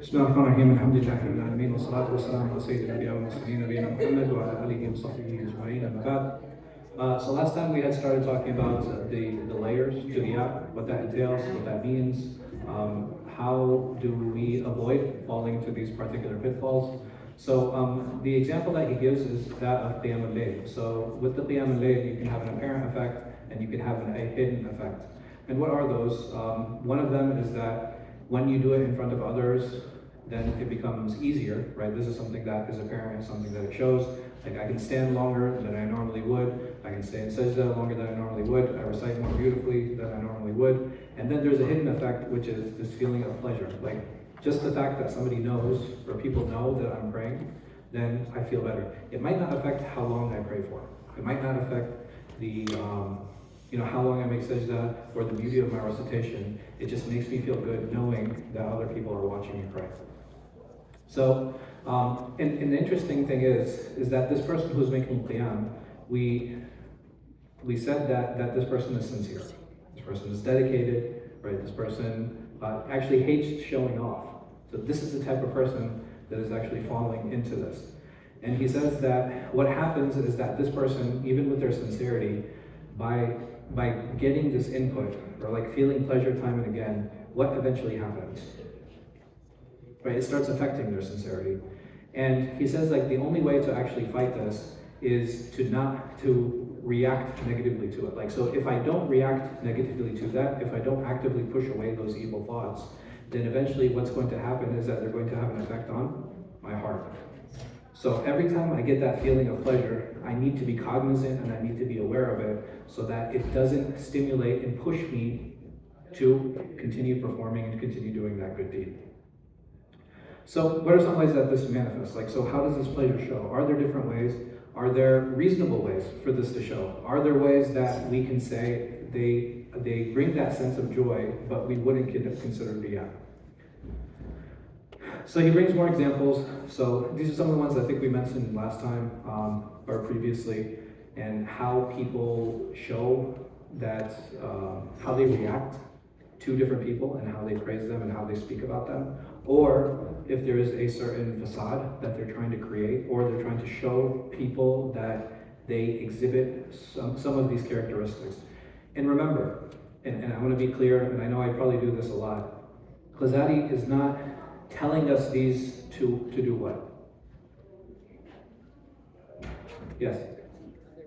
بسم الله الرحمن الرحيم الحمد لله رب العالمين والصلاة والسلام على سيد الأنبياء والمرسلين نبينا محمد وعلى آله وصحبه أجمعين أما بعد. So last time we had started talking about the layers to the app, what that entails, what that means, how do we avoid falling into these particular pitfalls. So the example that he gives is that of Qiyam al-Layl. So with the Qiyam al-Layl you can have an apparent effect and you can have a hidden effect. And what are those? One of them is that when you do it in front of others, then it becomes easier, right? This is something that is apparent, something that it shows. Like I can stand longer than I normally would. I can stay in sajda longer than I normally would. I recite more beautifully than I normally would. And then there's a hidden effect, which is this feeling of pleasure. Like just the fact that somebody knows, or people know that I'm praying, then I feel better. It might not affect how long I pray for. It might not affect the, how long I make sajda or the beauty of my recitation. It just makes me feel good knowing that other people are watching me pray. So, and the interesting thing is that this person who's making qiyam, we said that this person is sincere. This person is dedicated, right? This person actually hates showing off. So this is the type of person that is actually falling into this. And he says that what happens is that this person, even with their sincerity, by getting this input, or like feeling pleasure time and again, what eventually happens? Right, it starts affecting their sincerity. And he says like the only way to actually fight this is to not to react negatively to it. Like, so if I don't react negatively to that, if I don't actively push away those evil thoughts, then eventually what's going to happen is that they're going to have an effect on my heart. So every time I get that feeling of pleasure, I need to be cognizant and I need to be aware of it so that it doesn't stimulate and push me to continue performing and continue doing that good deed. So what are some ways that this manifests? Like, so how does this pleasure show? Are there different ways? Are there reasonable ways for this to show? Are there ways that we can say they bring that sense of joy, but we wouldn't consider riyā? So he brings more examples. So these are some of the ones I think we mentioned last time or previously, and how people show that, how they react to different people and how they praise them and how they speak about them. Or if there is a certain facade that they're trying to create, or they're trying to show people that they exhibit some of these characteristics. And remember, and I want to be clear, and I know I probably do this a lot, Ghazāli is not telling us these to do what? Yes?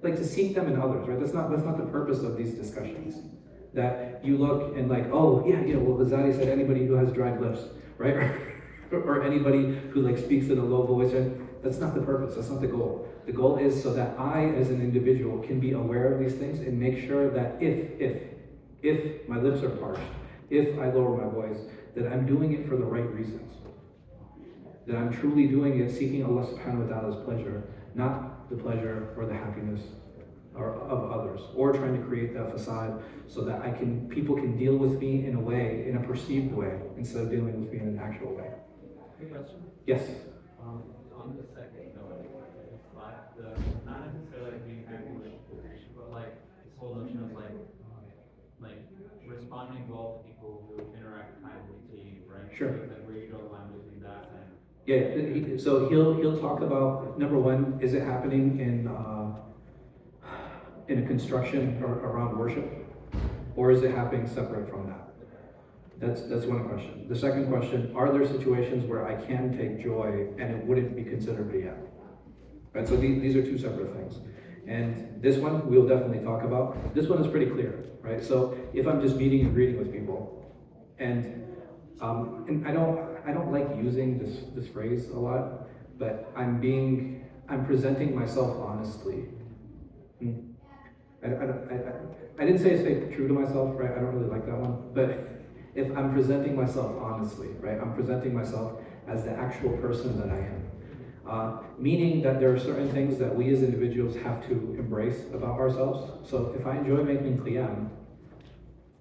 Like to seek them in others, right? That's not the purpose of these discussions. That you look and like, oh yeah, well Ghazāli said anybody who has dried lips, right? or anybody who like speaks in a low voice, that's not the purpose, that's not the goal. The goal is so that I as an individual can be aware of these things and make sure that if my lips are parched, if I lower my voice, that I'm doing it for the right reasons. That I'm truly doing it seeking Allah subhanahu wa ta'ala's pleasure, not the pleasure or the happiness of others, or trying to create that facade so that people can deal with me in a way, in a perceived way, instead of dealing with me in an actual way. Good question. Yes? On the second note, not necessarily being happy, but like this whole notion of like responding well to people who interact kindly to you, right? Sure. So like where you draw the line between that and yeah. So he'll talk about, number one, is it happening in a construction or around worship, or is it happening separate from that? That's one question. The second question, are there situations where I can take joy and it wouldn't be considered riyā? Right, so these are two separate things. And this one we'll definitely talk about. This one is pretty clear, right? So if I'm just meeting and greeting with people, and I don't like using this phrase a lot, but I'm presenting myself honestly. I didn't stay true to myself, right? I don't really like that one, but if I'm presenting myself honestly, right? I'm presenting myself as the actual person that I am. Meaning that there are certain things that we as individuals have to embrace about ourselves. So if I enjoy making qiyam,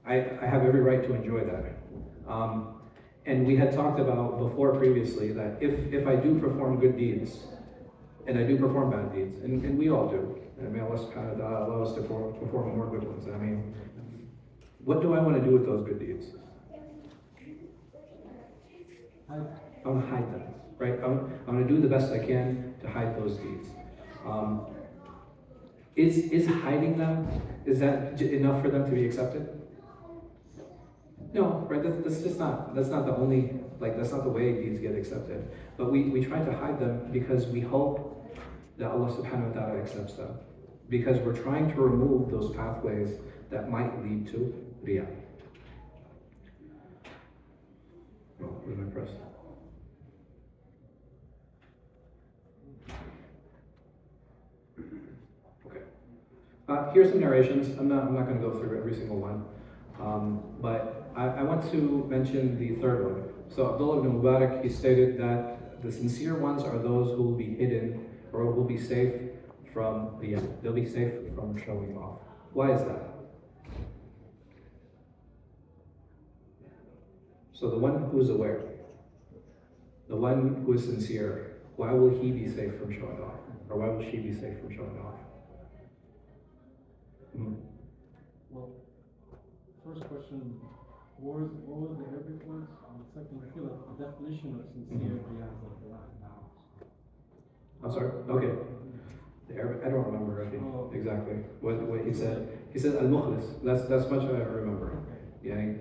I have every right to enjoy that. And we had talked about before previously that if I do perform good deeds, and I do perform bad deeds, and we all do, and may Allah subhanahu wa ta'ala allow us to perform more good ones. I mean, what do I want to do with those good deeds? I'm going to hide them, right? I'm going to do the best I can to hide those deeds. Is hiding them, is that enough for them to be accepted? No, right? That's not the only, that's not the way deeds get accepted. But we try to hide them because we hope that Allah subhanahu wa ta'ala accepts them. Because we're trying to remove those pathways that might lead to riyā. Oh, what did I press? Okay. Here's some narrations. I'm not going to go through every single one. But I want to mention the third one. So Abdullah ibn Mubarak, he stated that the sincere ones are those who will be hidden or will be safe from riyā. They'll be safe from showing off. Why is that? So the one who is aware, the one who is sincere, why will he be safe from showing off? Or why will she be safe from showing off? Well, first question, what was the Arabic words? Second, I feel like the definition of sincerity has like a lot now. I'm sorry? Okay. The Arabic, I don't remember exactly what he said. He said al-mukhlis. That's much I remember. Okay. Yeah.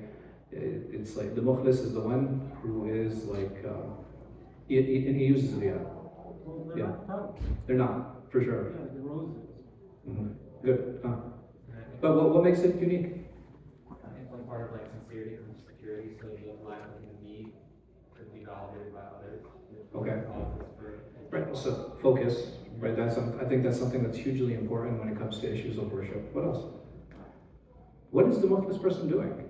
It's like the mukhlis is the one who is like, and he uses riyā. Well, they're Yeah. not proud. They're not, for sure. Yeah, the roses. Good. But what makes it unique? I think one part of sincerity comes security, so the lack of the need could be validated by others. Okay. Right. So focus. Right. I think that's something that's hugely important when it comes to issues of worship. What else? What is the mukhlis person doing?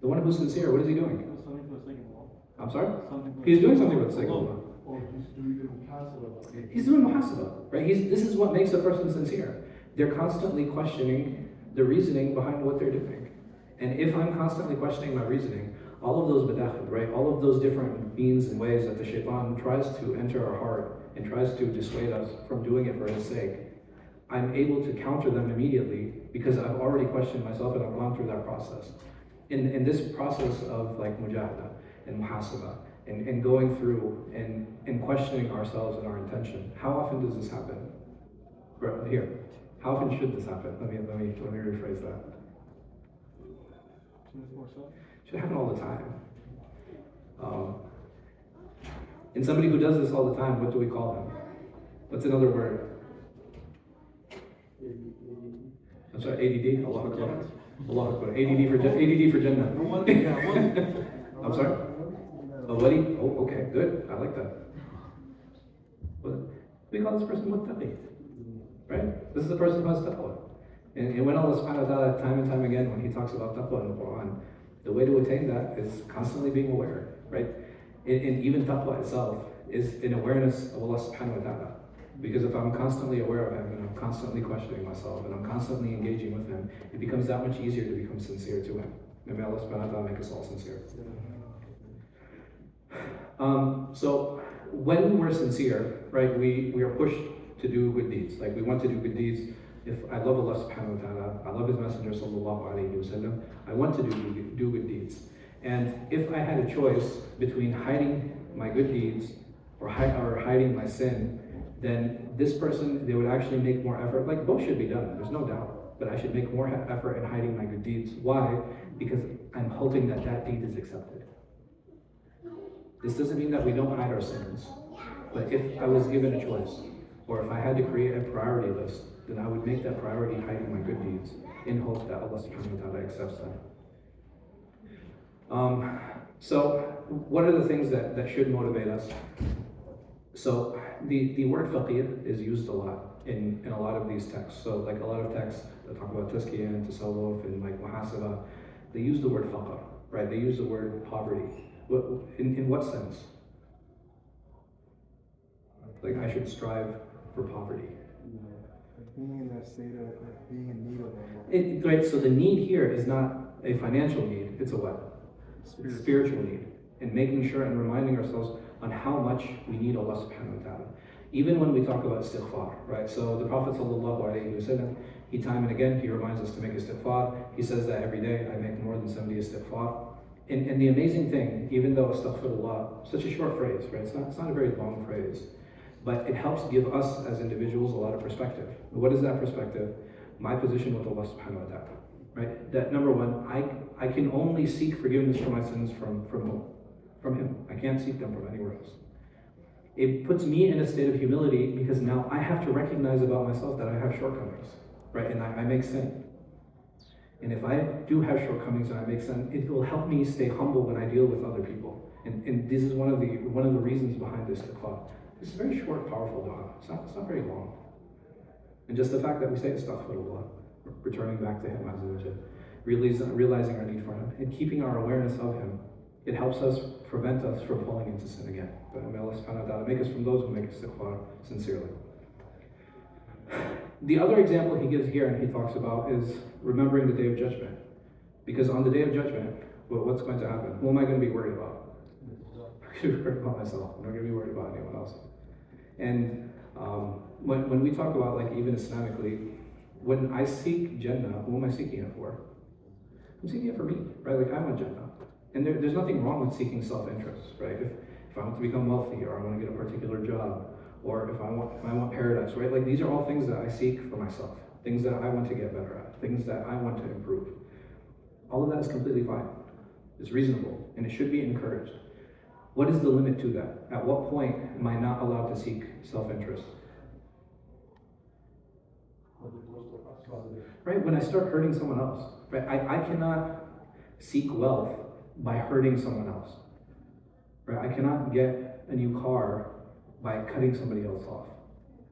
The one who's sincere. What is he doing? Something for the sake of Allah. I'm sorry. Something He's doing something for the sake of Allah. Or he's doing the muhasabah. He's doing muhasabah, right? This is what makes a person sincere. They're constantly questioning the reasoning behind what they're doing. And if I'm constantly questioning my reasoning, all of those badakhil, right? All of those different means and ways that the shaitan tries to enter our heart and tries to dissuade us from doing it for his sake, I'm able to counter them immediately because I've already questioned myself and I've gone through that process. In this process of mujahada and muhasabah and going through and questioning ourselves and our intention, how often does this happen? Right here. How often should this happen? Let me rephrase that. 24/7. Should happen all the time. And somebody who does this all the time, what do we call them? What's another word? I'm sorry, ADD? Allah Akbar. Allah Akbar. ADD for Jannah. I'm sorry? A wali? Oh, okay, good. I like that. What? We call this person muttaqi. Right? This is the person who has taqwa. And when Allah subhanahu wa ta'ala, time and time again, when he talks about taqwa in the Quran, the way to attain that is constantly being aware, right? And even taqwa itself is an awareness of Allah subhanahu wa ta'ala. Because if I'm constantly aware of him and I'm constantly questioning myself and I'm constantly engaging with him, it becomes that much easier to become sincere to him. May Allah subhanahu wa ta'ala make us all sincere. So when we're sincere, right, we are pushed to do good deeds. Like we want to do good deeds. If I love Allah subhanahu wa ta'ala, I love his messenger sallallahu alayhi wa sallam, I want to do good deeds. And if I had a choice between hiding my good deeds or hiding my sin, then this person, they would actually make more effort. Like both should be done, there's no doubt. But I should make more effort in hiding my good deeds. Why? Because I'm hoping that that deed is accepted. This doesn't mean that we don't hide our sins. But if I was given a choice, or if I had to create a priority list, then I would make that priority hiding my good deeds in hope that Allah subhanahu wa ta'ala accepts them. So what are the things that should motivate us? So the word faqir is used a lot in a lot of these texts. So like a lot of texts that talk about tazkīyah and tasawwuf and muhasabah, they use the word faqr, right? They use the word poverty. In what sense? Like I should strive for poverty. Being in that state of being in need of that. Right, so the need here is not a financial need, it's a what? It's spiritual need. And making sure and reminding ourselves on how much we need Allah subhanahu wa ta'ala. Even when we talk about istighfar, right? So the Prophet sallallahu alaihi wasallam, he time and again, he reminds us to make istighfar. He says that every day I make more than 70 istighfar. And the amazing thing, even though astaghfirullah, such a short phrase, right? It's not a very long phrase, but it helps give us as individuals a lot of perspective. What is that perspective? My position with Allah subhanahu wa ta'ala, right? That number one, I can only seek forgiveness for my sins from whom? From Him. I can't seek them from anywhere else. It puts me in a state of humility because now I have to recognize about myself that I have shortcomings, right? And I make sin. And if I do have shortcomings and I make sin, it will help me stay humble when I deal with other people. And this is one of the reasons behind this istighfar. It's a very short, powerful dua. It's not very long. And just the fact that we say astaghfirullah, returning back to Him, realizing our need for Him, and keeping our awareness of Him, it helps us prevent us from falling into sin again. But may Allah subhanahu wa ta'ala make us from those who make istighfar sincerely. The other example he gives here and he talks about is remembering the Day of Judgment. Because on the Day of Judgment, what's going to happen? Who am I going to be worried about? I'm going to be worried about myself. I'm not going to be worried about anyone else. And when we talk about, like, even Islamically, when I seek Jannah, who am I seeking it for? I'm seeking it for me, right? Like, I want Jannah. And there's nothing wrong with seeking self-interest, right? If I want to become wealthy, or I want to get a particular job, or if I want paradise, right? Like, these are all things that I seek for myself, things that I want to get better at, things that I want to improve. All of that is completely fine. It's reasonable, and it should be encouraged. What is the limit to that? At what point am I not allowed to seek self-interest? Right, when I start hurting someone else, right? I cannot seek wealth by hurting someone else, right? I cannot get a new car by cutting somebody else off,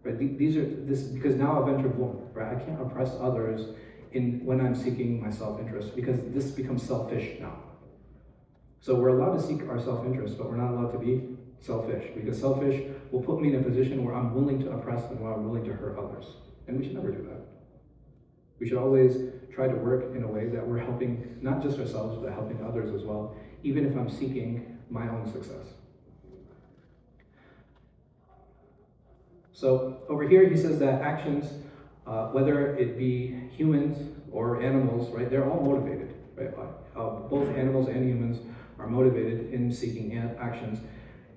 right? Because now I've entered womb, right? I can't oppress others when I'm seeking my self-interest, because this becomes selfish now. So we're allowed to seek our self-interest, but we're not allowed to be selfish, because selfish will put me in a position where I'm willing to oppress and where I'm willing to hurt others. And we should never do that. We should always try to work in a way that we're helping not just ourselves, but helping others as well, even if I'm seeking my own success. So over here he says that actions, whether it be humans or animals, right, they're all motivated, right? Both animals and humans are motivated in seeking actions,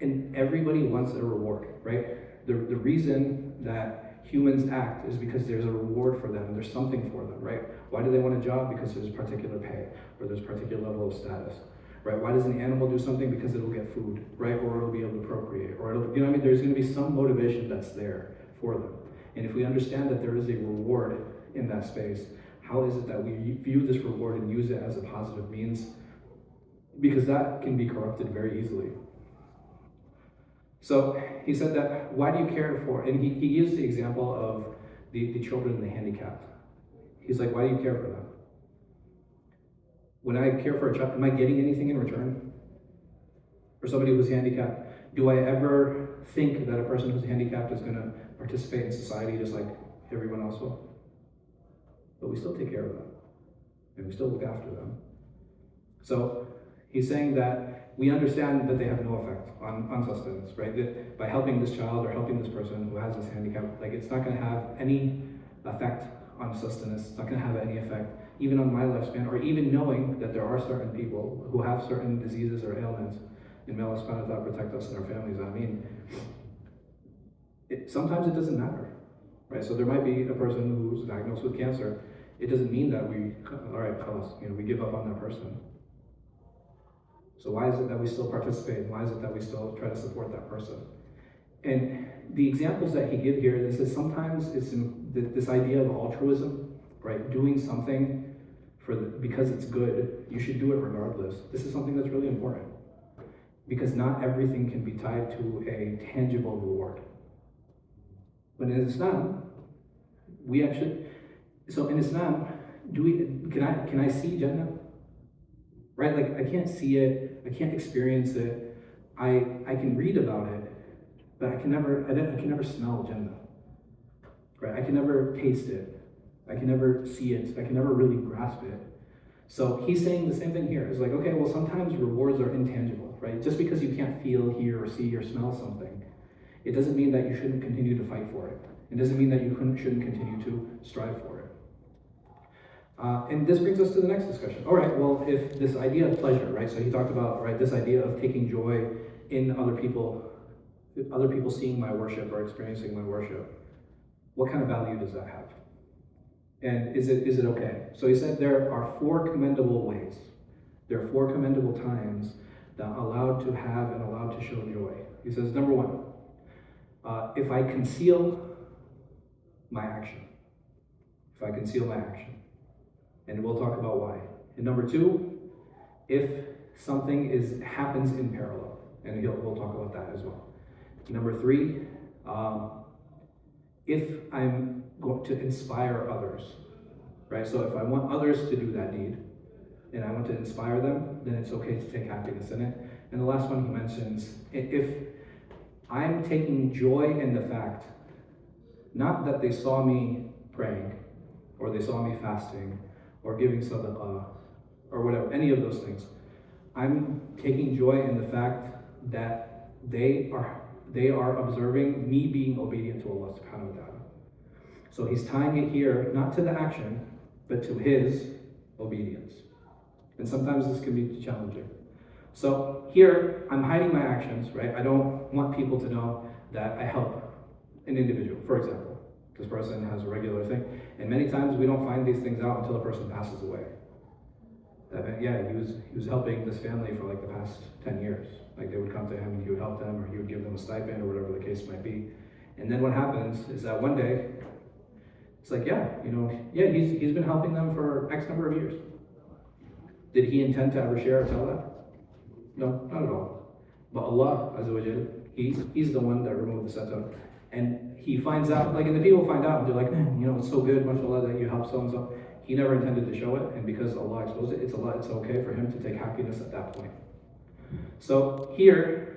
and everybody wants a reward, right? The reason that humans act is because there's a reward for them, there's something for them, right? Why do they want a job? Because there's particular pay, or there's particular level of status, right? Why does an animal do something? Because it'll get food, right? Or it'll be able to procreate, or it'll, you know what I mean? There's going to be some motivation that's there for them. And if we understand that there is a reward in that space, how is it that we view this reward and use it as a positive means? Because that can be corrupted very easily. So he said that, why do you care for, and he gives the example of the children and the handicapped. He's like, why do you care for them? When I care for a child, am I getting anything in return? For somebody who's handicapped, do I ever think that a person who's handicapped is going to participate in society just like everyone else will? But we still take care of them, and we still look after them. So he's saying that we understand that they have no effect on sustenance, right? That by helping this child or helping this person who has this handicap, like, it's not going to have any effect on sustenance. It's not going to have any effect even on my lifespan, or even knowing that there are certain people who have certain diseases or ailments, and may Allah subhanahu wa ta'ala protect us and our families. I mean, sometimes it doesn't matter, right? So there might be a person who's diagnosed with cancer. It doesn't mean that we give up on that person. So why is it that we still participate? Why is it that we still try to support that person? And the examples that he gives here, this is sometimes it's this idea of altruism, right? Doing something because it's good, you should do it regardless. This is something that's really important, because not everything can be tied to a tangible reward. But in Islam, in Islam, can I see Jannah? Right? Like, I can't see it, I can't experience it, I can read about it, but I can never smell Jannah, right? I can never taste it. I can never see it. I can never really grasp it. So he's saying the same thing here. It's like, okay, well, sometimes rewards are intangible, right? Just because you can't feel, hear, or see, or smell something, it doesn't mean that you shouldn't continue to fight for it. It doesn't mean that you shouldn't continue to strive for it. And this brings us to the next discussion. All right, well, if this idea of pleasure, right? So he talked about, right, this idea of taking joy in other people seeing my worship or experiencing my worship. What kind of value does that have? And is it okay? So he said there are 4 commendable ways. There are 4 commendable times that I'm allowed to have and allowed to show joy. He says, number 1, if I conceal my action. If I conceal my action. And we'll talk about why. And number 2, if something happens in parallel. And we'll talk about that as well. Number 3, if I'm going to inspire others, right? So if I want others to do that deed, and I want to inspire them, then it's okay to take happiness in it. And the last one he mentions, if I'm taking joy in the fact, not that they saw me praying, or they saw me fasting, or giving sadaqah, or whatever, any of those things. I'm taking joy in the fact that they are observing me being obedient to Allah subhanahu wa ta'ala. So he's tying it here, not to the action, but to his obedience. And sometimes this can be challenging. So here, I'm hiding my actions, right? I don't want people to know that I help an individual. For example, this person has a regular thing, and many times we don't find these things out until a person passes away. That, yeah, he was helping this family for like the past 10 years. Like they would come to him and he would help them, or he would give them a stipend, or whatever the case might be. And then what happens is that one day, it's like, he's been helping them for X number of years. Did he intend to ever share or tell that? No, not at all. But Allah, Azza wa Jal, he's the one that removed the setup. And he finds out, and the people find out, and they're like, man, it's so good, mashallah, that you help so-and-so. He never intended to show it, and because Allah exposed it, it's okay for him to take happiness at that point. So here,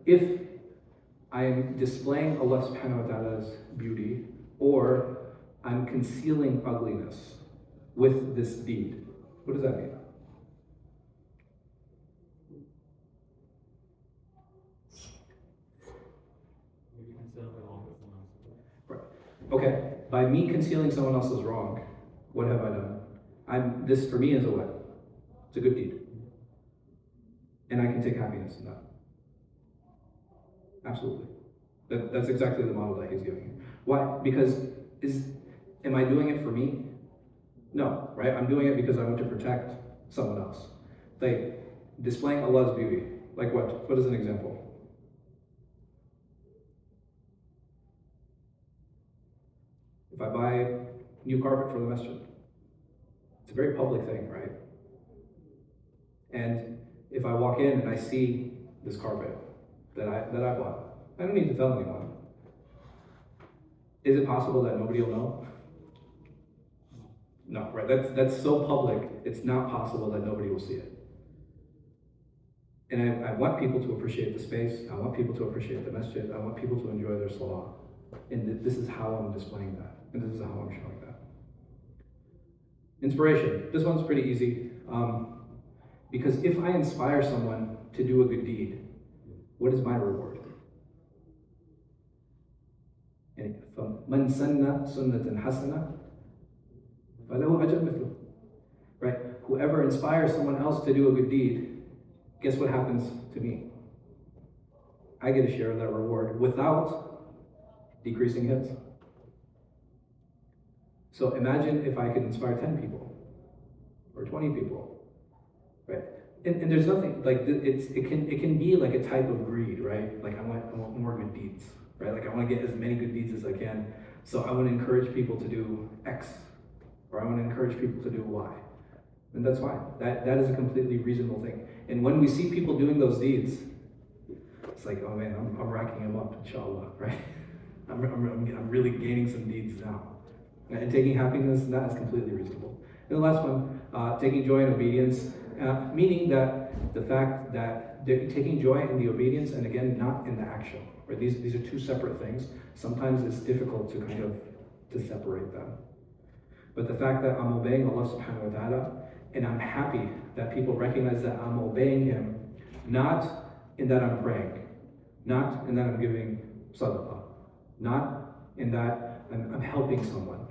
if I'm displaying Allah subhanahu wa ta'ala's beauty, or I'm concealing ugliness with this deed, what does that mean? Right. Okay, by me concealing someone else's wrong, what have I done? This for me is a what? It's a good deed. And I can take happiness in that. Absolutely. That's exactly the model that he's giving you. Why? Because am I doing it for me? No, right? I'm doing it because I want to protect someone else. Like displaying Allah's beauty. Like what? What is an example? If I buy new carpet for the masjid, it's a very public thing, right? And if I walk in and I see this carpet that I bought, I don't need to tell anyone. Is it possible that nobody will know? No, right? That's so public, it's not possible that nobody will see it. And I want people to appreciate the space, I want people to appreciate the masjid, I want people to enjoy their salah. And this is how I'm displaying that, and this is how I'm showing that. Inspiration. This one's pretty easy. Because if I inspire someone to do a good deed, what is my reward? مَنْ سَنَّ سُنَّةً حَسَنَةً فَلَهُ أَجْرٌ مِثْلُهُ. Right? Whoever inspires someone else to do a good deed, guess what happens to me? I get a share of that reward without decreasing his. So imagine if I could inspire 10 people or 20 people, right? And there's nothing like it can be like a type of greed, right? Like I want more good deeds, right? Like I want to get as many good deeds as I can. So I want to encourage people to do X, or I want to encourage people to do Y. And that's fine. That is a completely reasonable thing. And when we see people doing those deeds, it's like, oh man, I'm racking them up, inshallah, right? I'm really gaining some deeds now. And taking happiness in that is completely reasonable. And the last one, taking joy in obedience, meaning that the fact that that they're taking joy in the obedience and again, not in the action. Right? These are two separate things. Sometimes it's difficult to kind of to separate them. But the fact that I'm obeying Allah subhanahu wa ta'ala, and I'm happy that people recognize that I'm obeying Him, not in that I'm praying, not in that I'm giving sadaqah, not in that I'm helping someone,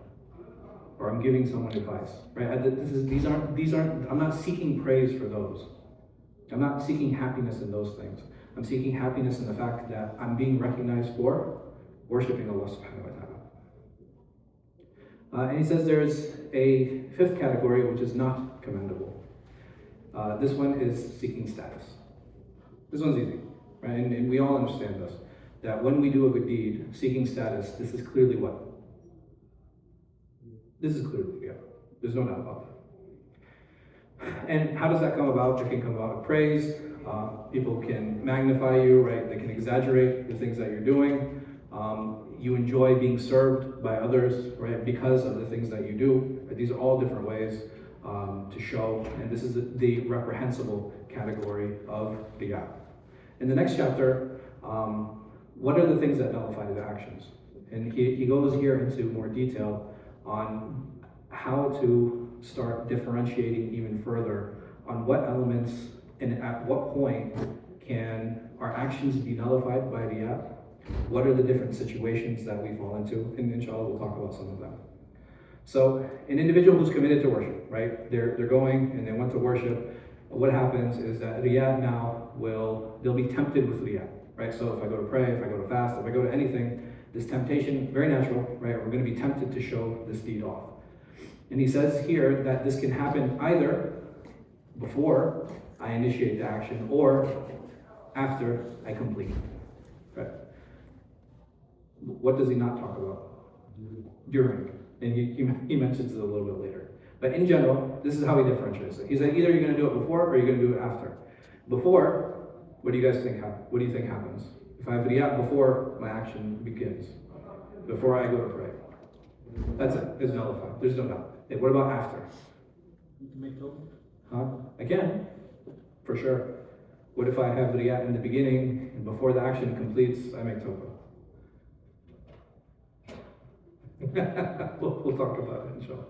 or I'm giving someone advice. Right? I'm not seeking praise for those. I'm not seeking happiness in those things. I'm seeking happiness in the fact that I'm being recognized for worshiping Allah subhanahu wa ta'ala. And he says there's a fifth category which is not commendable. This one is seeking status. This one's easy, right? And we all understand this, that when we do a good deed, seeking status, this is clearly what? This is clearly, yeah. There's no doubt about that. And how does that come about? It can come about with praise. People can magnify you, right? They can exaggerate the things that you're doing. You enjoy being served by others, right? Because of the things that you do. Right? These are all different ways to show, and this is the reprehensible category of riyā. In the next chapter, what are the things that nullify the actions? And he goes here into more detail on how to start differentiating even further on what elements and at what point can our actions be nullified by riyā. What are the different situations that we fall into? And inshallah, we'll talk about some of them. So an individual who's committed to worship, right? They're going and they want to worship. What happens is that riyā now they'll be tempted with riyā, right? So if I go to pray, if I go to fast, if I go to anything, this temptation, very natural, right? We're going to be tempted to show this deed off. And he says here that this can happen either before I initiate the action or after I complete, right? What does he not talk about? During. And he mentions it a little bit later. But in general, this is how he differentiates it. He said either you're going to do it before or you're going to do it after. Before, what do you guys think happens? What do you think happens? If I have riyā before my action begins, before I go to pray, that's it. It's nullified. There's no doubt. Hey, what about after? You can make tawbah. Huh? Again, for sure. What if I have riyā in the beginning and before the action completes, I make tawbah? we'll talk about it, inshallah.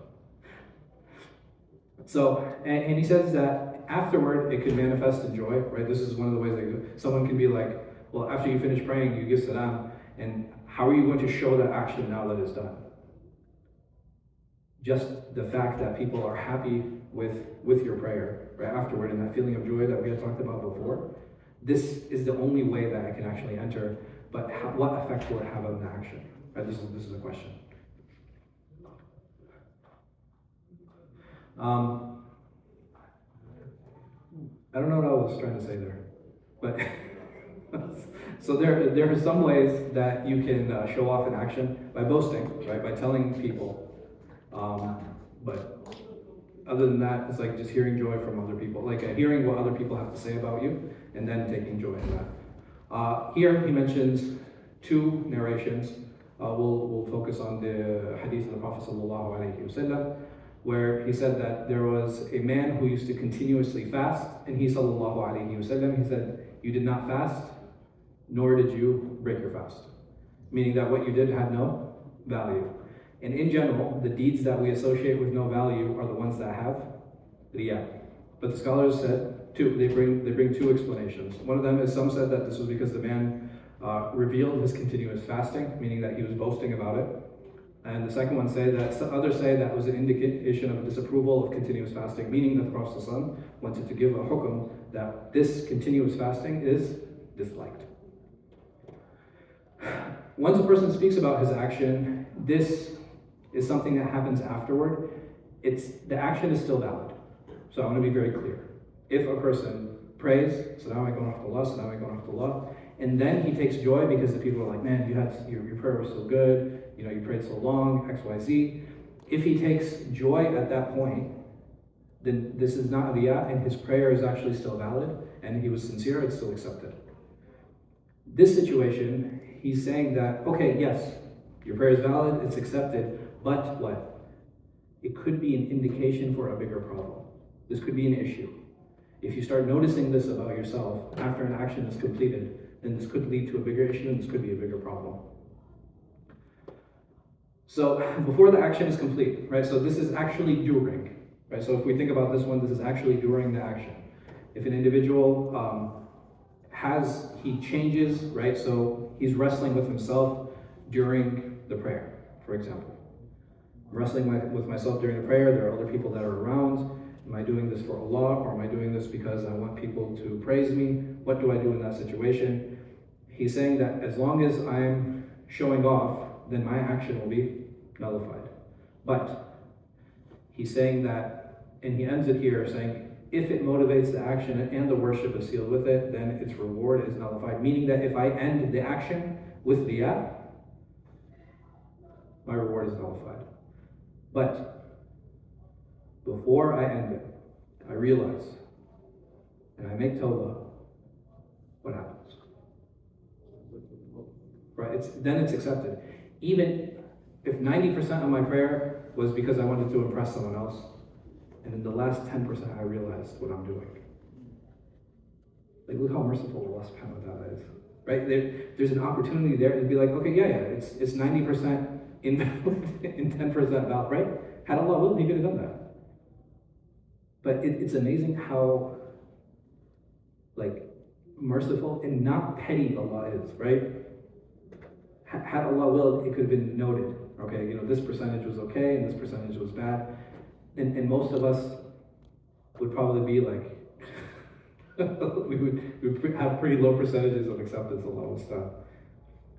So, and he says that afterward it could manifest in joy, right? This is one of the ways they do it. Someone can be like, well, after you finish praying, you give salam, and how are you going to show that action now that it's done? Just the fact that people are happy with your prayer, right, afterward, and that feeling of joy that we had talked about before, this is the only way that it can actually enter, but what effect will it have on the action? Right, this is a question. I don't know what I was trying to say there, but so there are some ways that you can show off an action by boasting, right? By telling people. But other than that, it's like just hearing joy from other people, like hearing what other people have to say about you, and then taking joy in that. Here he mentions two narrations. We'll focus on the hadith of the Prophet ﷺ, where he said that there was a man who used to continuously fast, and he ﷺ, he said, you did not fast, nor did you break your fast. Meaning that what you did had no value. And in general, the deeds that we associate with no value are the ones that have riyā. But the scholars said they bring two explanations. One of them is, some said that this was because the man revealed his continuous fasting, meaning that he was boasting about it. And the second one others say that was an indication of a disapproval of continuous fasting, meaning that the Prophet ﷺ wanted to give a hukum that this continuous fasting is disliked. Once a person speaks about his action, this is something that happens afterward. The action is still valid. So I want to be very clear. If a person prays, Salaamu alaykum wa rahmatullah, Salaamu alaykum wa rahmatullah, and then he takes joy because the people are like, man, your prayer was so good, you prayed so long, X, Y, Z. If he takes joy at that point, then this is not riyā, and his prayer is actually still valid, and he was sincere, it's still accepted. This situation, he's saying that, okay, yes, your prayer is valid, it's accepted, but what? It could be an indication for a bigger problem. This could be an issue. If you start noticing this about yourself after an action is completed, then this could lead to a bigger issue and this could be a bigger problem. So before the action is complete, right? So this is actually during, right? So if we think about this one, this is actually during the action. If an individual he changes, right? So he's wrestling with himself during the prayer, for example. I'm wrestling with myself during the prayer. There are other people that are around. Am I doing this for Allah, or am I doing this because I want people to praise me? What do I do in that situation? He's saying that as long as I'm showing off, then my action will be nullified. But he's saying that, and he ends it here saying, if it motivates the action and the worship is sealed with it, then its reward is nullified. Meaning that if I end the action with riyā, my reward is nullified. But before I end it, I realize, and I make tawbah, what happens? Right? Then it's accepted. Even if 90% of my prayer was because I wanted to impress someone else, and in the last 10% I realized what I'm doing. Like, look how merciful Allah subhanahu wa ta'ala is. Right? There's an opportunity there to be like, okay, yeah, it's 90% in 10% out, right? Had Allah willed, He could have done that. But it's amazing how merciful and not petty Allah is, right? Had Allah willed, it could have been noted. Okay, this percentage was okay and this percentage was bad. And most of us would probably be like, we would have pretty low percentages of acceptance of Allah stuff.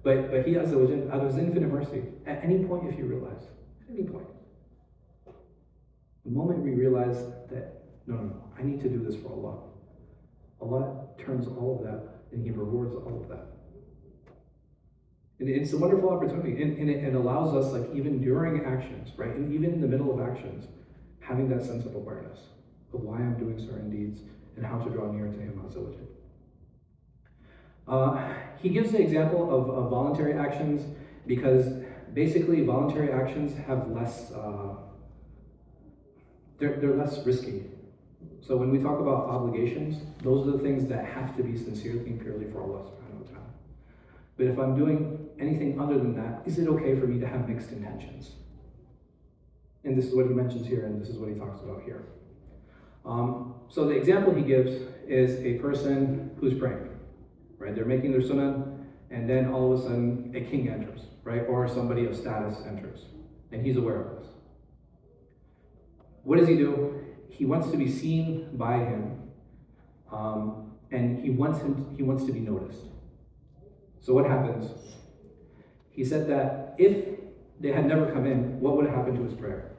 But He, Azza wa Jalla, out of His infinite mercy, at any point, if you realize, at any point, the moment we realize that, no, I need to do this for Allah, Allah turns all of that and He rewards all of that. And it's a wonderful opportunity, and it allows us, even during actions, right, and even in the middle of actions, having that sense of awareness of why I'm doing certain deeds and how to draw near to Him, Azza wa Jalla. He gives the example of voluntary actions because basically voluntary actions have less, they're less risky. So when we talk about obligations, those are the things that have to be sincerely and purely for Allah subhanahu wa ta'ala. But if I'm doing anything other than that, is it okay for me to have mixed intentions? And this is what he mentions here, and this is what he talks about here. So the example he gives is a person who's praying, right? They're making their sunnah, and then all of a sudden a king enters, right? Or somebody of status enters, and he's aware of this. What does he do? He wants to be seen by him, and he wants to be noticed. So what happens? He said that if they had never come in, what would have happened to his prayer?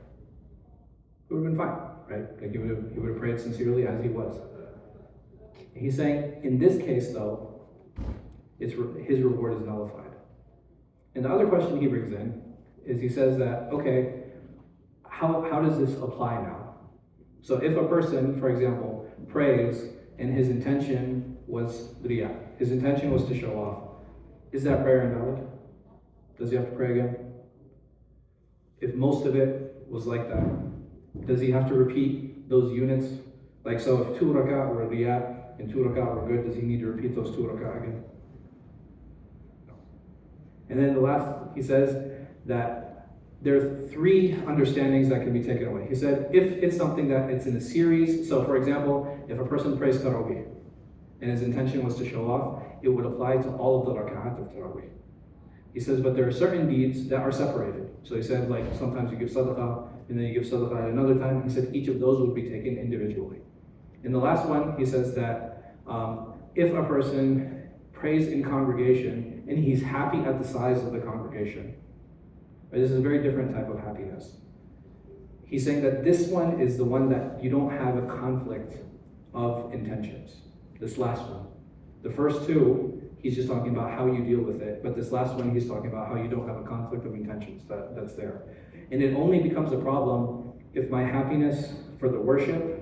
It would have been fine, right? He would have prayed sincerely as he was. He's saying, in this case though, his reward is nullified. And the other question he brings in is he says that, okay, how does this apply now? So if a person, for example, prays and his intention was riyā, his intention was to show off, is that prayer invalid? Does he have to pray again? If most of it was like that, does he have to repeat those units? So if 2 rak'ah were riyā and 2 rak'ah were good, does he need to repeat those 2 rak'ah again? No. And then the last, he says that there are 3 understandings that can be taken away. He said, if it's something that it's in a series, so for example, if a person prays tarawih and his intention was to show off, it would apply to all of the rak'at of tarawih. He says, but there are certain deeds that are separated. So he said, sometimes you give sadaqah, and then you give sadaqah at another time. He said each of those would be taken individually. In the last one, he says that if a person prays in congregation and he's happy at the size of the congregation, right, this is a very different type of happiness. He's saying that this one is the one that you don't have a conflict of intentions. This last one. The first 2, he's just talking about how you deal with it, but this last one, he's talking about how you don't have a conflict of intentions that's there. And it only becomes a problem if my happiness for the worship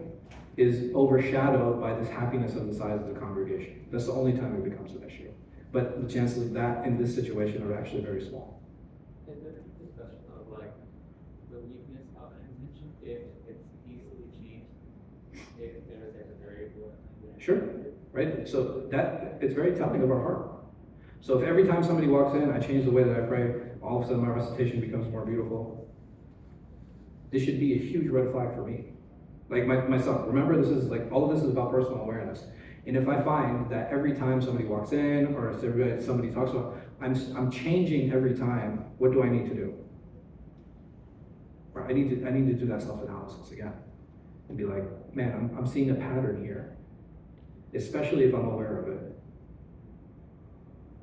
is overshadowed by this happiness of the size of the congregation. That's the only time it becomes an issue. But the chances of that in this situation are actually very small. Is there a discussion of the weakness of an intention if it's easily changed, if there is a variable Sure, right? So that, it's very telling of our heart. So if every time somebody walks in, I change the way that I pray, all of a sudden my recitation becomes more beautiful. This should be a huge red flag for me. Like myself, remember this is like, all of this is about personal awareness. And if I find that every time somebody walks in, or if somebody talks about, I'm changing every time, what do I need to do? Right, I need to do that self-analysis again. And be like, man, I'm seeing a pattern here. Especially if I'm aware of it.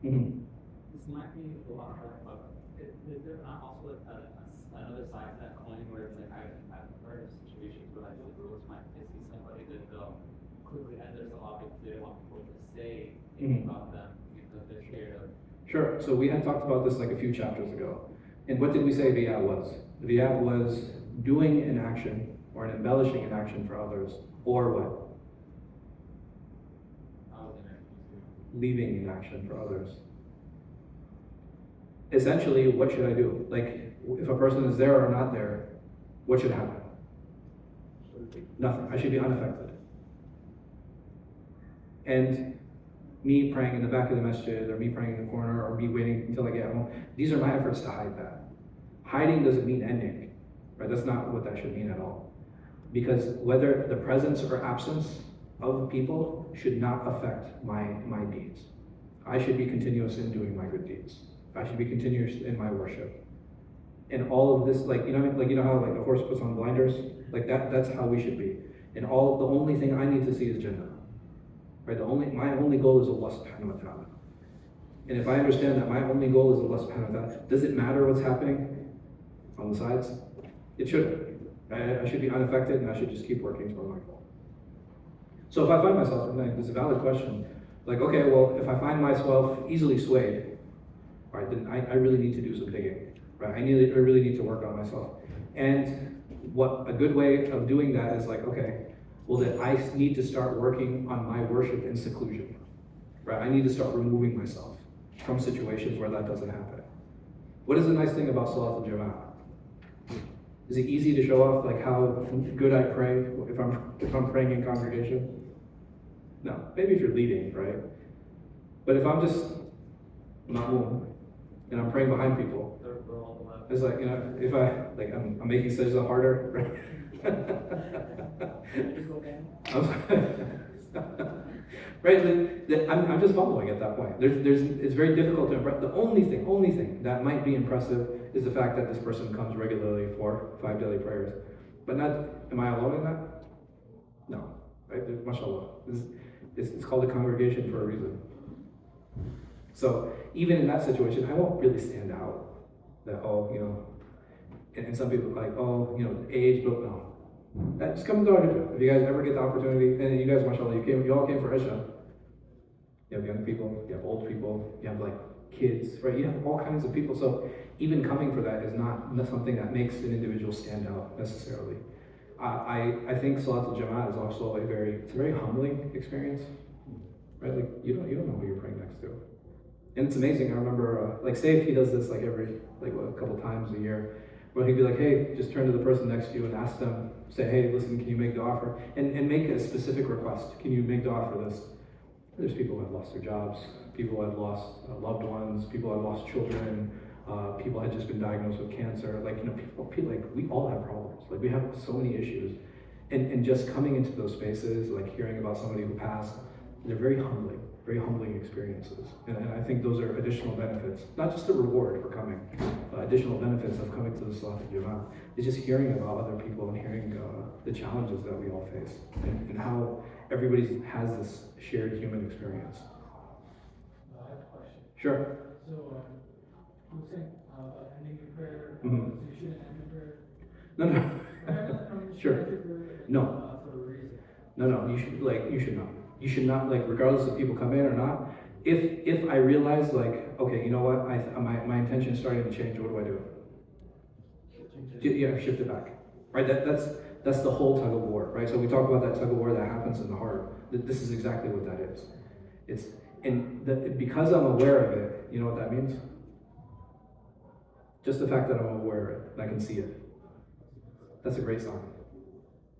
Mm-hmm. This might be a lot harder, but is there not also another side to that coin where it's like I've heard of situations where like the rules might see somebody that they'll quickly end their salah because they don't want people to say anything about them because they're scared of. Sure. So we had talked about this like a few chapters ago. And what did we say Iḥyā was? Iḥyā was doing an action or an embellishing an action for others, or what? Leaving an action for others. Essentially, what should I do? Like, if a person is there or not there, what should happen? Nothing. I should be unaffected. And me praying in the back of the masjid, or me praying in the corner, or me waiting until I get home, these are my efforts to hide that. Hiding doesn't mean ending, right? That's not what that should mean at all. Because whether the presence or absence of people should not affect my deeds. I should be continuous in doing my good deeds. I should be continuous in my worship. And all of this, like, you know how like a horse puts on blinders? Like that's how we should be. And the only thing I need to see is Jannah. Right? My only goal is Allah subhanahu wa ta'ala. And if I understand that my only goal is Allah subhanahu wa ta'ala, does it matter what's happening on the sides? It shouldn't. I should be unaffected, and I should just keep working toward my goal. So if I find myself, and it's a valid question, like, okay, well, if I find myself easily swayed, right, then I really need to do some digging, right? I really need to work on myself. And what a good way of doing that is like, okay, well, then I need to start working on my worship in seclusion, right? I need to start removing myself from situations where that doesn't happen. What is the nice thing about Salat al-Jama'ah? Is it easy to show off like how good I pray if I'm praying in congregation? No, maybe if you're leading, right? But if I'm just ma'mum and I'm praying behind people, it's like, you know, if I'm making sajda harder, right? Right? I'm just following at that point. It's very difficult to impress. The only thing that might be impressive is the fact that this person comes regularly for 5 daily prayers. But am I alone in that? No. Right? Mashallah. It's called a congregation for a reason. So even in that situation, I won't really stand out. That, oh, you know, and some people are like, oh, you know, age, but no. That just comes to our Hijrah. If you guys ever get the opportunity, and you guys, mashallah, you all came for Iḥyā. You have young people, you have old people, you have like kids, right? You have all kinds of people. So even coming for that is not something that makes an individual stand out necessarily. I think Salat al-Jama'ah is also a very humbling experience, right? Like you don't know who you're praying next to. And it's amazing. I remember, like, say if he does this like a couple times a year, where he'd be like, hey, just turn to the person next to you and ask them, say, hey, listen, can you make dua for, and make a specific request. Can you make dua for this? There's people who have lost their jobs, people who have lost loved ones, people who have lost children, people had just been diagnosed with cancer. Like, you know, people like, we all have problems. Like, we have so many issues. And just coming into those spaces, like hearing about somebody who passed, they're very humbling experiences. And I think those are additional benefits, not just a reward for coming, additional benefits of coming to the Salat al-Jama'ah. It's just hearing about other people and hearing the challenges that we all face and how everybody has this shared human experience. I have a question. Sure. So, you were saying ending your prayer, Mhm. so you shouldn't end your prayer? No. Sure. No. For a reason. No, you should not. You should not, like, regardless if people come in or not. If I realize, like, okay, you know what, my intention is starting to change, what do I do? Yeah, shift it back. Right? That's the whole tug of war, right? So we talk about that tug of war that happens in the heart. This is exactly what that is. Because I'm aware of it, you know what that means? Just the fact that I'm aware of it, and I can see it. That's a great sign.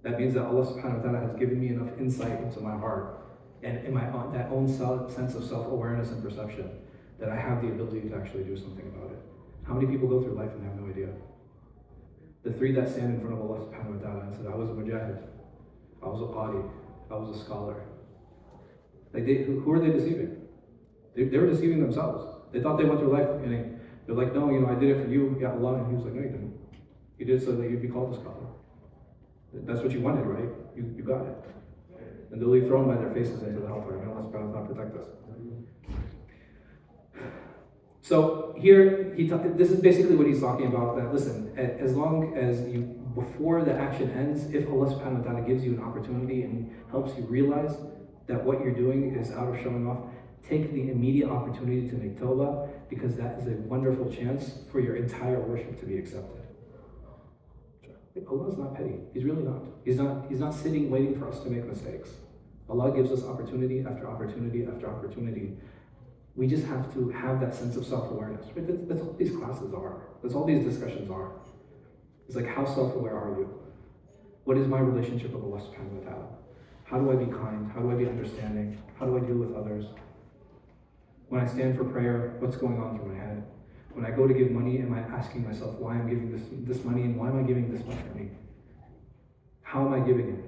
That means that Allah subhanahu wa ta'ala has given me enough insight into my heart and in my own, that own sense of self-awareness and perception, that I have the ability to actually do something about it. How many people go through life and have no idea? The three that stand in front of Allah subhanahu wa ta'ala and said, I was a mujahid, I was a qadi, I was a scholar. Like who are they deceiving? They were deceiving themselves. They thought they went through life and they're like, no, I did it for you, ya Allah. And he was like, no, you didn't. You did it so that you'd be called a scholar. That's what you wanted, right? You got it. And they'll be thrown by their faces into the hellfire. May Allah subhanahu wa ta'ala protect us. So here, this is basically what he's talking about, that listen, as long as before the action ends, if Allah subhanahu wa ta'ala gives you an opportunity and helps you realize that what you're doing is out of showing off, take the immediate opportunity to make tawbah, because that is a wonderful chance for your entire worship to be accepted. Allah is not petty. He's really not. He's not sitting waiting for us to make mistakes. Allah gives us opportunity after opportunity after opportunity. We just have to have that sense of self-awareness. Right? That's what these classes are. That's all these discussions are. It's like, how self-aware are you? What is my relationship with Allah subhanahu wa ta'ala? How do I be kind? How do I be understanding? How do I deal with others? When I stand for prayer, what's going on through my head? When I go to give money, am I asking myself why I'm giving this money, and why am I giving this much money? How am I giving it?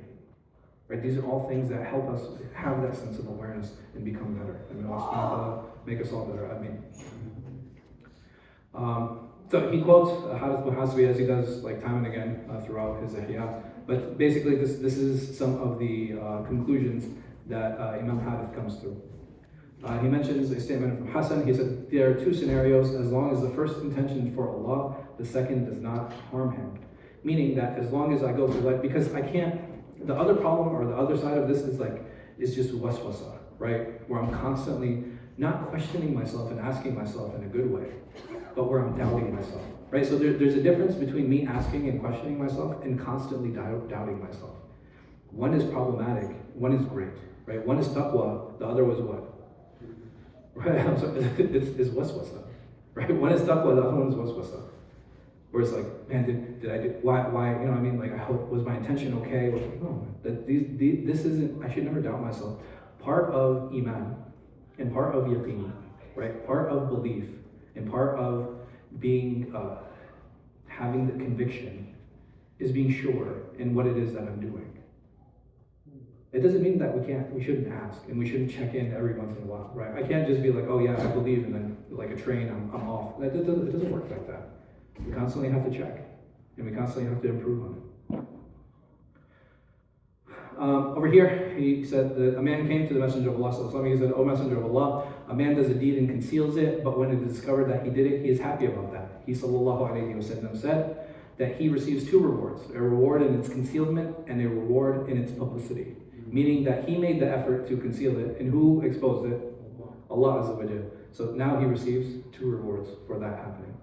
Right? These are all things that help us have that sense of awareness and become better. And may Allah subhanahu wa ta'ala make us all better. I mean. So he quotes Hadith Muhasibi, as he does like time and again throughout his Iḥyā. But basically this is some of the conclusions that Imam Hadith comes through. He mentions a statement from Hassan. He said, there are two scenarios. As long as the first intention is for Allah, the second does not harm him. Meaning that as long as I go through life, because I can't, the other problem or the other side of this is just waswasa, right? Where I'm constantly not questioning myself and asking myself in a good way, but where I'm doubting myself, right? So there's a difference between me asking and questioning myself and constantly doubting myself. One is problematic, one is great, right? One is taqwa, the other was what? Right, I'm sorry, it's waswasa, right? One is taqwa, the other one is waswasa. Where it's like, man, did I do, why, you know what I mean? Like, I hope, was my intention okay? No, that this isn't, I should never doubt myself. Part of Iman, and part of yaqeen, right? Part of belief, and part of being, having the conviction is being sure in what it is that I'm doing. It doesn't mean that we shouldn't ask, and we shouldn't check in every once in a while, right? I can't just be like, oh yeah, I believe, and then like a train, I'm off. It doesn't work like that. We constantly have to check, and we constantly have to improve on it. Over here, he said that a man came to the Messenger of Allah. He said, O Messenger of Allah, a man does a deed and conceals it, but when it is discovered that he did it, he is happy about that. He sallallahu alayhi wa sallam said that he receives two rewards, a reward in its concealment and a reward in its publicity. Meaning that he made the effort to conceal it, and who exposed it? Allah Azza wa Jal. So now he receives two rewards for that happening.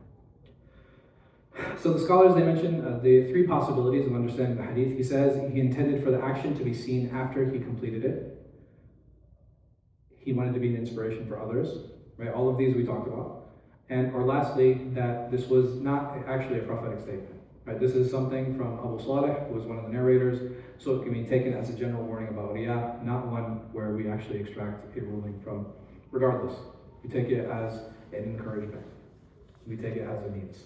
So the scholars, they mention the three possibilities of understanding the hadith. He says he intended for the action to be seen after he completed it. He wanted to be an inspiration for others, right? All of these we talked about. Or lastly, that this was not actually a prophetic statement. Right? This is something from Abu Salih, who was one of the narrators, so it can be taken as a general warning about Iḥyā, not one where we actually extract a ruling from. Regardless, we take it as an encouragement. We take it as a means.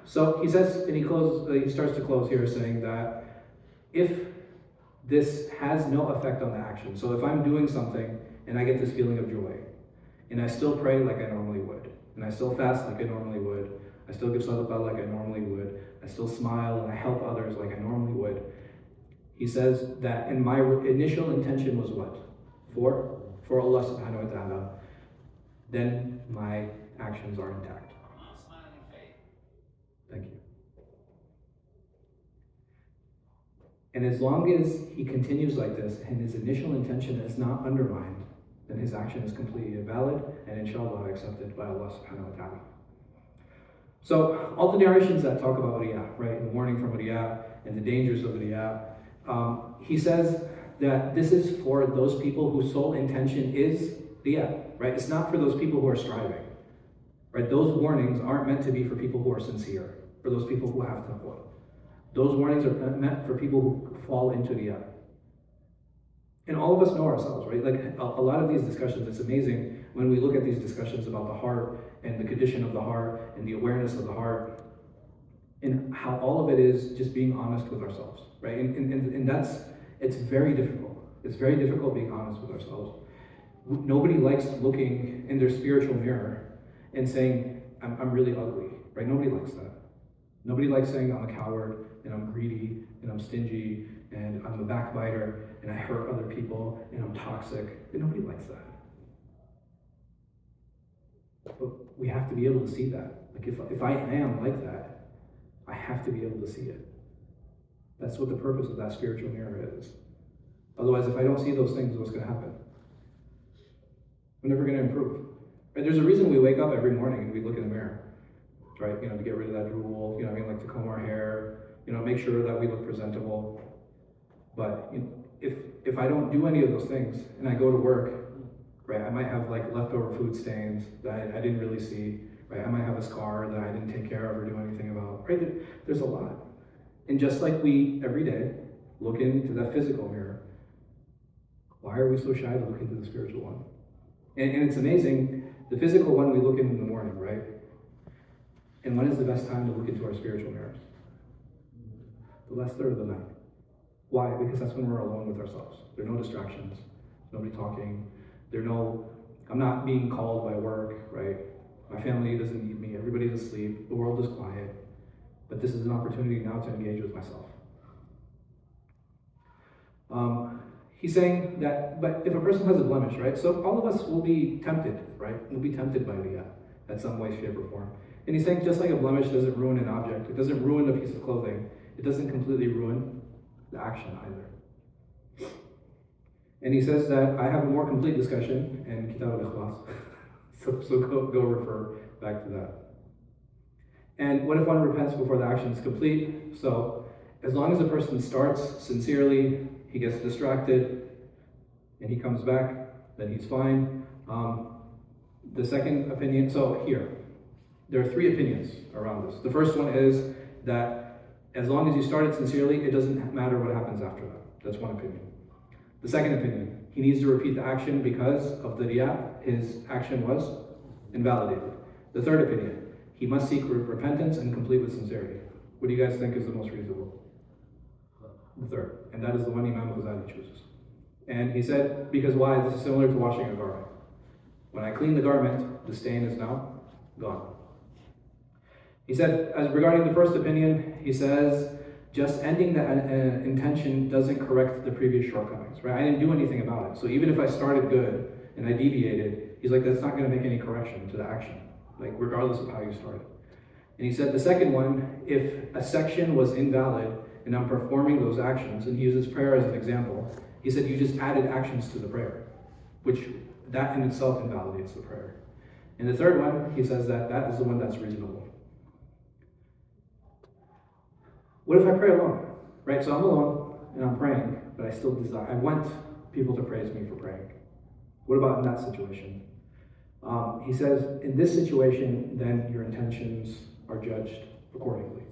So he says, and he starts to close here saying that if this has no effect on the action, so if I'm doing something and I get this feeling of joy, and I still pray like I normally would, and I still fast like I normally would, I still give sadaqah like I normally would, I still smile and I help others like I normally would, he says that, and my initial intention was what? For Allah subhanahu wa ta'ala, then my actions are intact. Thank you. And as long as he continues like this and his initial intention is not undermined, then his action is completely valid and inshallah accepted by Allah subhanahu wa ta'ala. So all the narrations that talk about Iḥyā, right, and warning from Iḥyā and the dangers of Iḥyā, he says that this is for those people whose sole intention is Iḥyā, right? It's not for those people who are striving, right? Those warnings aren't meant to be for people who are sincere, for those people who have taqwa. Those warnings are meant for people who fall into Iḥyā. And all of us know ourselves, right? Like a lot of these discussions, it's amazing when we look at these discussions about the heart and the condition of the heart and the awareness of the heart, and how all of it is just being honest with ourselves, right? And that's, it's very difficult. It's very difficult being honest with ourselves. Nobody likes looking in their spiritual mirror and saying, I'm really ugly, right? Nobody likes that. Nobody likes saying I'm a coward and I'm greedy and I'm stingy and I'm a backbiter and I hurt other people and I'm toxic. And nobody likes that. But we have to be able to see that. Like if I am like that, I have to be able to see it. That's what the purpose of that spiritual mirror is. Otherwise, if I don't see those things, what's going to happen? I'm never going to improve. Right? There's a reason we wake up every morning and we look in the mirror, right? You know, to get rid of that drool, you know what I mean? Like to comb our hair, you know, make sure that we look presentable. But you know, if I don't do any of those things and I go to work, right, I might have like leftover food stains that I didn't really see, right? I might have a scar that I didn't take care of or do anything about, right? There's a lot. And just like we, every day, look into that physical mirror, why are we so shy to look into the spiritual one? And it's amazing, the physical one we look in the morning, right? And when is the best time to look into our spiritual mirrors? The last third of the night. Why? Because that's when we're alone with ourselves. There are no distractions, nobody talking. I'm not being called by work, right? My family doesn't need me, everybody's asleep, the world is quiet. But this is an opportunity now to engage with myself. He's saying that, but if a person has a blemish, right? So all of us will be tempted, right? We'll be tempted by the at some way, shape, or form. And he's saying just like a blemish doesn't ruin an object, it doesn't ruin a piece of clothing, it doesn't completely ruin the action either. And he says that I have a more complete discussion in Kitab al-Ikhlas, so go refer back to that. And what if one repents before the action is complete? So as long as a person starts sincerely, he gets distracted, and he comes back, then he's fine. The second opinion, so here, there are three opinions around this. The first one is that as long as you started sincerely, it doesn't matter what happens after that. That's one opinion. The second opinion, he needs to repeat the action because of the riyā, his action was invalidated. The third opinion, he must seek repentance and complete with sincerity. What do you guys think is the most reasonable? The third, and that is the one Imam Ghazāli chooses. And he said, because why? This is similar to washing a garment. When I clean the garment, the stain is now gone. He said, as regarding the first opinion, he says, just ending the intention doesn't correct the previous shortcomings, right? I didn't do anything about it. So even if I started good and I deviated, he's like, that's not going to make any correction to the action, like regardless of how you started. And he said, the second one, if a section was invalid and I'm performing those actions, and he uses prayer as an example, he said, you just added actions to the prayer, which that in itself invalidates the prayer. And the third one, he says that is the one that's reasonable. What if I pray alone, right? So I'm alone and I'm praying, but I want people to praise me for praying. What about in that situation? He says, in this situation, then your intentions are judged accordingly.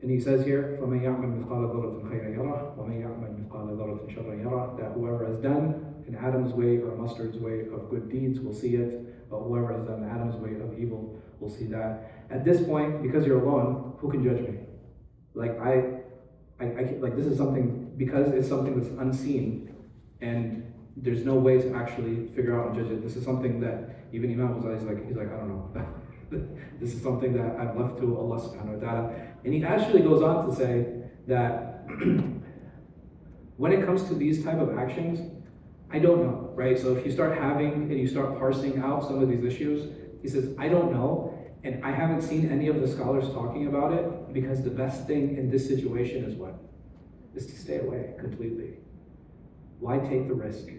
And he says here, فَمَنْ يَعْمَلْ مِثْقَالَ ذَرَّةٍ خَيْرًا يَرَهُ وَمَنْ يَعْمَلْ مِثْقَالَ ذَرَّةٍ شَرًّا يَرَهُ, that whoever has done in Adam's way or mustard's way of good deeds will see it, but whoever has done Adam's way of evil will see that. At this point, because you're alone, who can judge me? Like I like this is something, because it's something that's unseen and there's no way to actually figure out and judge it. This is something that even Imam Ghazāli he's like, I don't know. This is something that I've left to Allah subhanahu wa ta'ala. And he actually goes on to say that when it comes to these type of actions, I don't know, right? So if you start and you start parsing out some of these issues, he says, I don't know. And I haven't seen any of the scholars talking about it, because the best thing in this situation is what? Is to stay away completely. Why take the risk?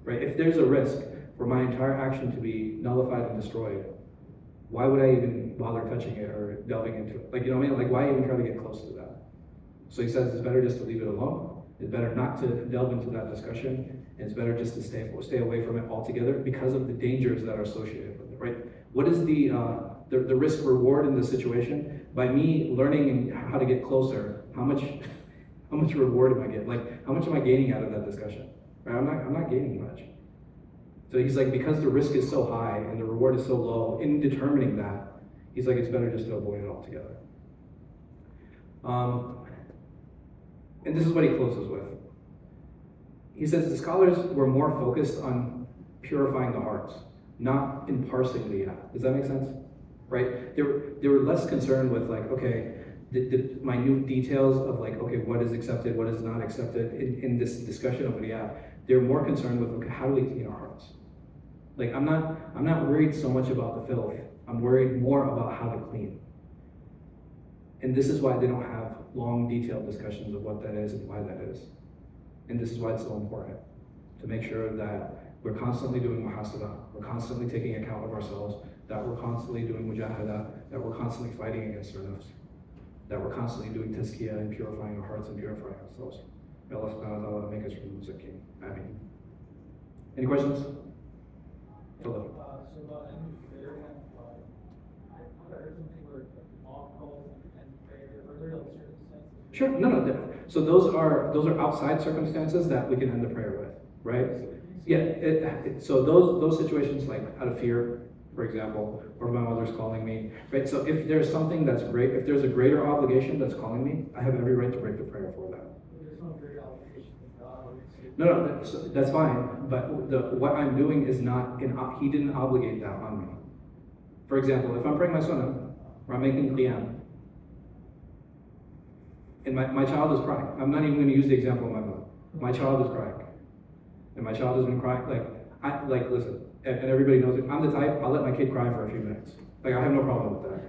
Right? If there's a risk for my entire action to be nullified and destroyed, why would I even bother touching it or delving into it? Like, you know what I mean? Like, why even try to get close to that? So he says it's better just to leave it alone. It's better not to delve into that discussion. And it's better just to stay away from it altogether because of the dangers that are associated with it, right? What is the risk reward in this situation? By me learning how to get closer, how much How much reward am I getting? Like, how much am I gaining out of that discussion? Right? I'm not gaining much. So he's like, because the risk is so high and the reward is so low, in determining that, he's like, it's better just to avoid it altogether. And this is what he closes with. He says the scholars were more focused on purifying the hearts, not in parsing the Iḥyā. Does that make sense? Right? They were less concerned with like, okay, the minute details of like, okay, what is accepted, what is not accepted in this discussion of Iḥyā. They're more concerned with, okay, how do we clean our hearts? Like, I'm not worried so much about the filth. I'm worried more about how to clean. And this is why they don't have long, detailed discussions of what that is and why that is. And this is why it's so important to make sure that we're constantly doing muhasabah, we're constantly taking account of ourselves, that we're constantly doing mujahada, that we're constantly fighting against our nafs, that we're constantly doing tazkīyah and purifying our hearts and purifying ourselves. May Allah subhanahu wa ta'ala make us from the muzakkeen. Ameen. Any questions? Hello. So about ending prayer, I heard something where mom calls and prayer, are there other circumstances? Sure. No. So those are outside circumstances that we can end the prayer with, right? Yeah. So those situations, like out of fear, for example, or if my mother's calling me, right? So if there's something that's great, if there's a greater obligation that's calling me, I have every right to break the prayer for that. There's no great obligation with God. No, so that's fine. But what I'm doing is not he didn't obligate that on me. For example, if I'm praying my sunnah, or I'm making qiyam, and my child is crying. I'm not even going to use the example of my mother. My child is crying. And my child has been crying, listen, and everybody knows it. I'm the type, I'll let my kid cry for a few minutes. Like, I have no problem with that.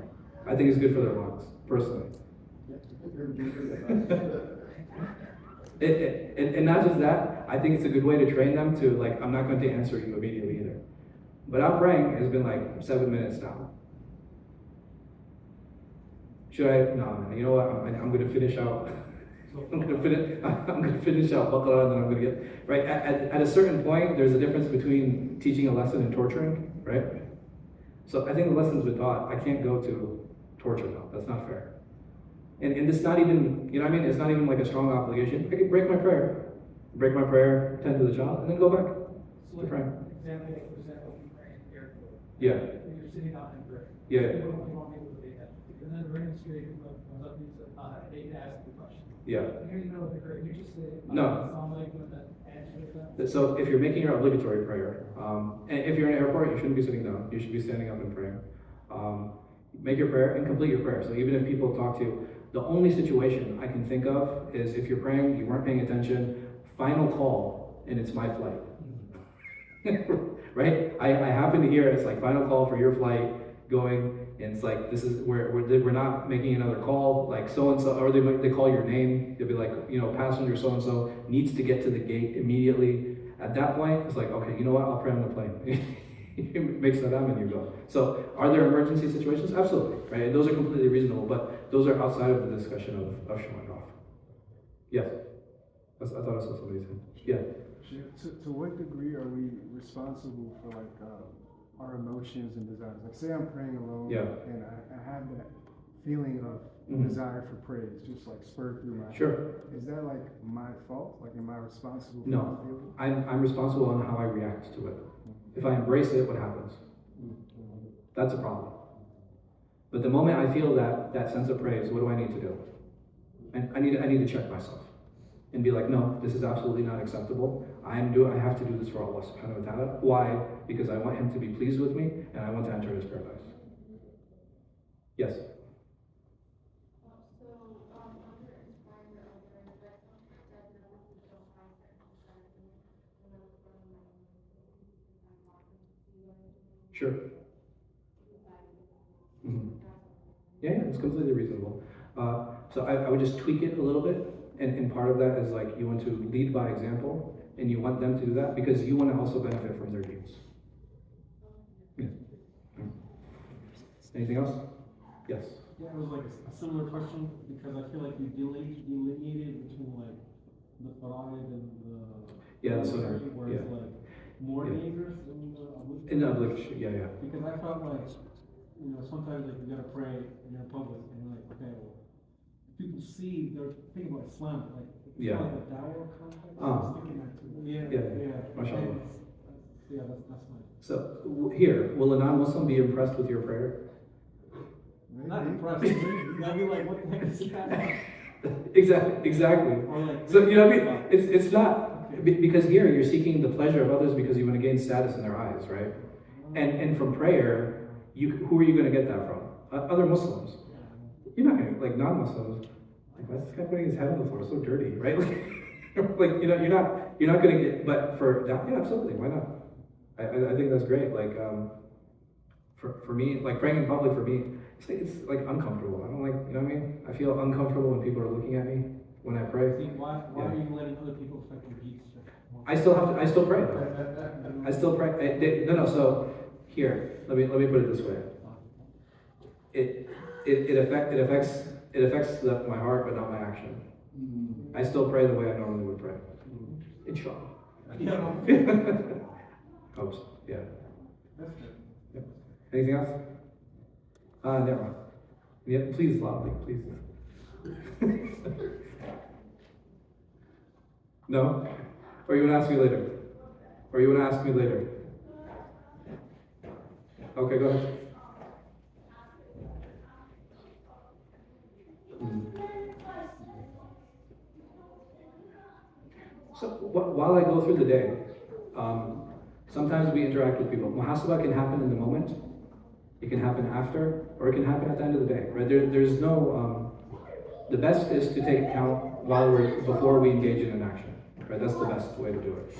I think it's good for their lungs, personally. And not just that, I think it's a good way to train them to, like, I'm not going to answer you immediately either. But I'm praying, it's been like 7 minutes now. Should I? No, man. You know what? I'm going to finish out. I'm going to finish out Baqarah, and then I'm going to get right. At a certain point, there's a difference between teaching a lesson and torturing, right? So I think the lesson's been taught. I can't go to torture now. That's not fair. And it's not even, you know what I mean? It's not even like a strong obligation. I could break my prayer, tend to the child, and then go back to praying. For example, you pray in airport. Yeah. You're sitting out in prayer. Yeah. You want people to pay attention. And then the random student comes up and says, they can ask the question. Yeah. And you're in the middle of the prayer, you just say, No. So if you're making your obligatory prayer, and if you're in an airport, you shouldn't be sitting down. You should be standing up and praying. Make your prayer and complete your prayer. So even if people talk to you, the only situation I can think of is if you're praying, you weren't paying attention, final call, and it's my flight. Right? I happen to hear it's like final call for your flight going, and it's like, this is we're not making another call, like so-and-so, or they call your name, they'll be like, you know, passenger so-and-so needs to get to the gate immediately. At that point, it's like, okay, you know what, I'll pray on the plane. Make salam and you go. So, are there emergency situations? Absolutely, right? Those are completely reasonable, but those are outside of the discussion of showing off. Yes? I thought I saw somebody say. Yeah. To what degree are we responsible for like our emotions and desires? Like, say I'm praying alone, Yeah. and I have that feeling of desire for praise, just like spurred through my Sure. heart. Is that like my fault? Like, am I responsible for No. my feeling? I'm responsible on how I react to it. If I embrace it, what happens? That's a problem. But the moment I feel that sense of praise, what do I need to do? And I need to check myself and be like, no, this is absolutely not acceptable. I have to do this for Allah subhanahu wa ta'ala. Why? Because I want Him to be pleased with me and I want to enter His paradise. Yes? Sure. Mm-hmm. Yeah, it's completely reasonable. So I would just tweak it a little bit, and part of that is like you want to lead by example, and you want them to do that because you want to also benefit from their deeds. Yeah. Anything else? Yes. Yeah, it was like a similar question because I feel like you delineated between like the fara'id and the sunnah. where it's like more dangerous in the obligation. Yeah. Because I felt like, you know, sometimes like you gotta pray and you're in public and you're like, okay, well, people see, they're thinking about Islam, like, it's Yeah. not like a dawah context. Ah. I was thinking that too. Yeah, Yeah. yeah. Mashallah. And yeah, that's fine. So here, will a non-Muslim be impressed with your prayer? Not impressed. They'll be like, what the heck is that? Exactly. Or like, So you know what I mean? It's not Okay. because here you're seeking the pleasure of others because you want to gain status in their eyes, right? And from prayer, who are you going to get that from? Other Muslims. You're not going to like non-Muslims. Like, why is this guy putting his head on the floor? It's so dirty, right? Like you know, you're not going to get. But for that, yeah, absolutely. Why not? I think that's great. Like for me, like praying in public for me, it's like uncomfortable. I don't like, you know what I mean? I feel uncomfortable when people are looking at me when I pray. See, why Yeah. are you letting other people affect your deeds? I still pray though. I still pray. No. So here, let me put it this way. It affects my heart, but not my action. I still pray the way I normally would pray. Inshallah. Yeah. Hopes. Yeah. That's good. Yep. Anything else? Never mind. Yeah, please loudly, please. No? Or you want to ask me later? Okay, go ahead. So while I go through the day, sometimes we interact with people. Muhasabah can happen in the moment, it can happen after, or it can happen at the end of the day, right? There's no, the best is to take account before we engage in an action, right? That's the best way to do it.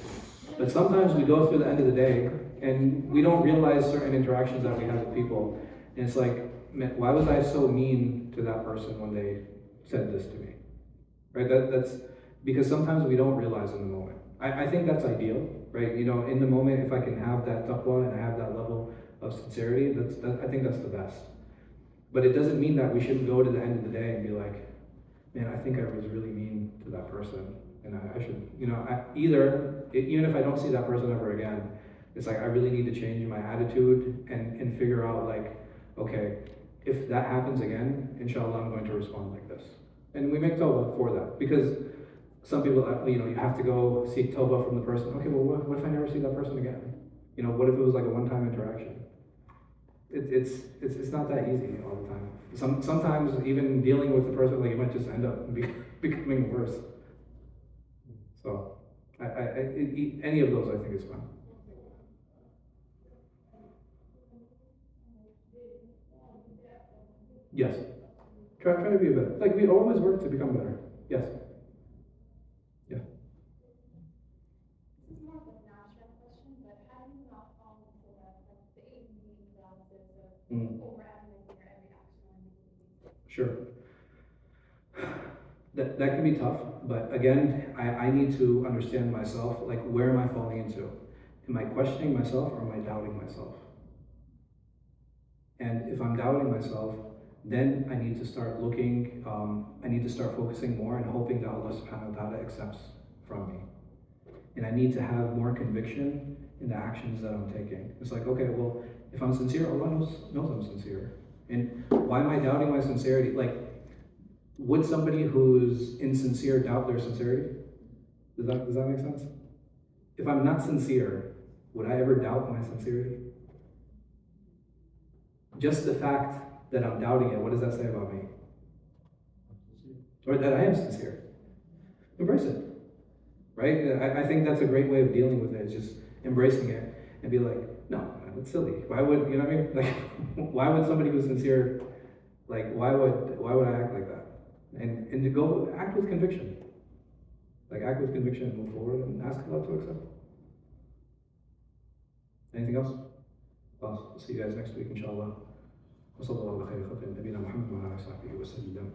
But sometimes we go through the end of the day and we don't realize certain interactions that we have with people. And it's like, man, why was I so mean to that person when they said this to me? Right? That's because sometimes we don't realize in the moment. I think that's ideal, right? You know, in the moment, if I can have that taqwa and I have that level of sincerity, I think that's the best. But it doesn't mean that we shouldn't go to the end of the day and be like, man, I think I was really mean to that person. And I should, you know, even if I don't see that person ever again, it's like I really need to change my attitude and figure out like, okay, if that happens again, inshallah, I'm going to respond like this. And we make tawbah for that. Because some people, you know, you have to go seek tawbah from the person. Okay, well, what if I never see that person again? You know, what if it was like a one-time interaction? It's not that easy all the time. Sometimes even dealing with the person, like it might just end up becoming worse. So, any of those I think is fine. Yes. Try to be better. Like we always work to become better. Yes. Yeah. This is more of an abstract question, but how do you not fall into the ADD paralysis of overanalyzing your every action? Sure. That can be tough, but again, I need to understand myself, like where am I falling into? Am I questioning myself or am I doubting myself? And if I'm doubting myself, then I need to start looking, I need to start focusing more and hoping that Allah subhanahu wa ta'ala accepts from me. And I need to have more conviction in the actions that I'm taking. It's like, okay, well, if I'm sincere, Allah knows I'm sincere. And why am I doubting my sincerity? Like, would somebody who's insincere doubt their sincerity? Does that make sense? If I'm not sincere, would I ever doubt my sincerity? Just the fact that I'm doubting it, what does that say about me? Or that I am sincere. Embrace it. Right? I think that's a great way of dealing with it, is just embracing it and be like, no, man, that's silly. Why would, you know what I mean? Like, why would somebody who's sincere, like, why would I act like that? And to go act with conviction. Like, act with conviction and move forward and ask Allah to accept. Anything else? Well, see you guys next week, inshallah. وصلى الله على خير خلق نبينا محمد وعلى آله وصحبه وسلم.